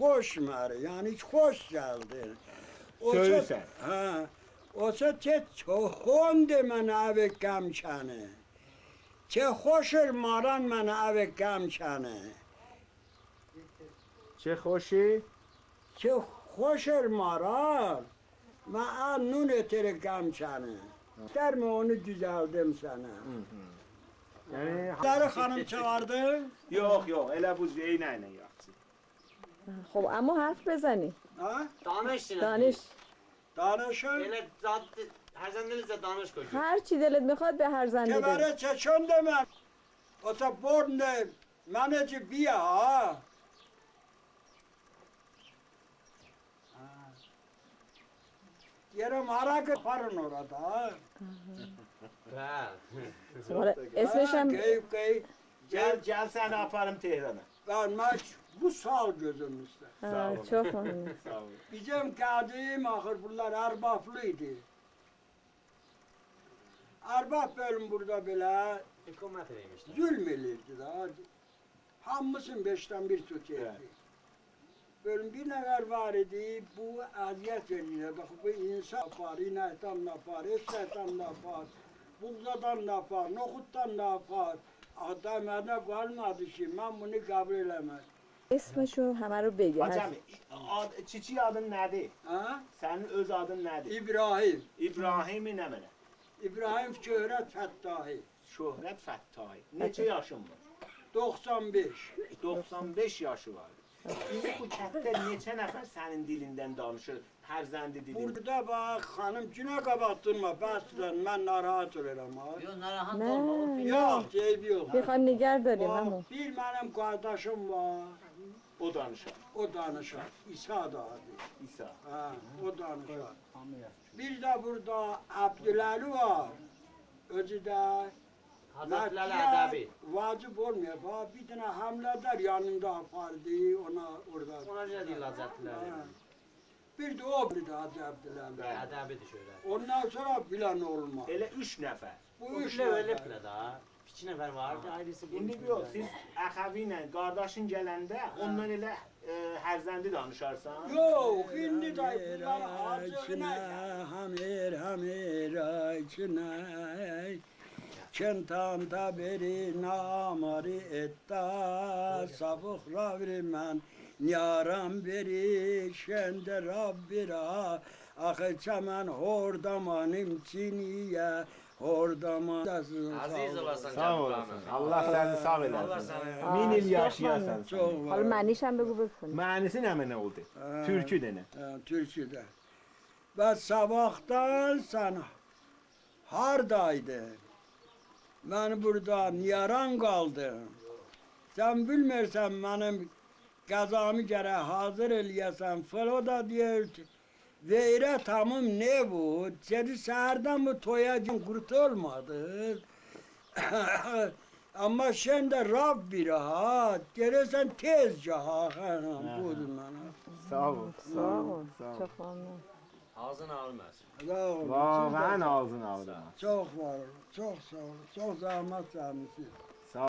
xoşmər, yəni xoş gəldin. Söylesen. Hə. Olsa te çoxundur mənə əvə qəmkəni. Te xoşur maran mənə əvə qəmkəni. چه خوشی؟ Te xoşur maran mən nun etiri qəmkəni. Dermi onu düzəldim sənə. Yani Darı xanım çağırdın? yok yok elə bu zeynəylə yaxşı. خب اما حرف بزنی Ha? Danış yine. دانش Danışın. Yine zat her zendinizle danış koşuyor. هر چی دلت میخواد به هر زنده بگو Kebere çeçen demem. Ota borne meneci biya ha. Yere marak yaparın orada ha. Ver. اسمش هم Keyif. Gel səni aparım Tehrana. Ben maç bu sal gözümüzde. آه، çok مهمه Sağ ol. Bizim kadim ahır bunlar erbaflıydı. Erbaf bölüm burada bile Hükümet edeymişler. zulmelirdi da. Hamısın beşten bir tutuyordu. Evet. Bölüm bir nefer var idi, bu aziyet veriyor. Bak bu insan yapar, inekten yapar, eşekten yapar, buğdadan yapar, nohuttan yapar. Adam bana kalmadı ki, ben bunu kabul edemez. اسمشو همه رو بگه Hacam, çiçi adın nədir? Ha? Sənin öz adın nədir? İbrahim. İbrahimi nə mənə? İbrahim Şöhret Fettahi. Şöhrət Fəttahi. Neçə yaşın var? 95. 95 yaşı var. İndi bu kənddə neçə nəfər sənin dilindən danışır? Hərzəndi dilində. Burada bak hanım cine kapattırma, bəsdən ben narahat olurum ha. Yok narahat Ne? olma. O film. Yok, deyib yok. میخوان نگر داریم همون Bak, bir benim kardeşim var, O danışar. o danışar. İsa da adı. İsa. Ha, o danışar. Bir de burada Abdülali var. Özü de Hazretleri Vəkiyə Edebi. vacib olmuyor. Bak, bir tane hamleder yanında apardı ona orada. Ona ne değil Hazretleri? Ha. Bir de o bir de Hacı Abdülali. Edebidir şöyle. Ondan sonra bilen olmaz. Elə 3 nəfər. Bu O üç bile öyle nefer. bile daha. İki nefer vardı ailesi. İndi yox, siz əxəvi ilə qardaşın gələndə ondan elə hərzəndi danışarsan. Yok, şimdi de bunlar acığına. Hamir açına. Kentan taberi namari etta sabuk ravri men yaram beri şende rabbira ahı çaman hordamanım çiniye hordaman. Aziz olasın Sağ canım olasın. Rahmet. Allah səni sağ Allah eləsin. səni. 1000 il yaşayasan. Çok حالا var. معنیش هم بگو بخونی Mənisi nə mənə oldu? Türkü denə. Türkiye'de. Ve sabahtan sen hardaydın? Ben burada yaran kaldım. Sen bilmirsen benim kazamı gere hazır eləyəsən. Fıloda diyor veyre tamam ne bu? Seni seherden bu toyacın kurtulmadı. Ama sen de Rab bir rahat. Gelirsen tezce ha. Budur bana. Sağ ol. Sağ ساغ ol. Sağ ol. çok ممنون Ağzın ağrımaz. Sağ ol. Vağən ağzın ağrıma. Çok var, çok sağ ol, çok zahmet vermişsin.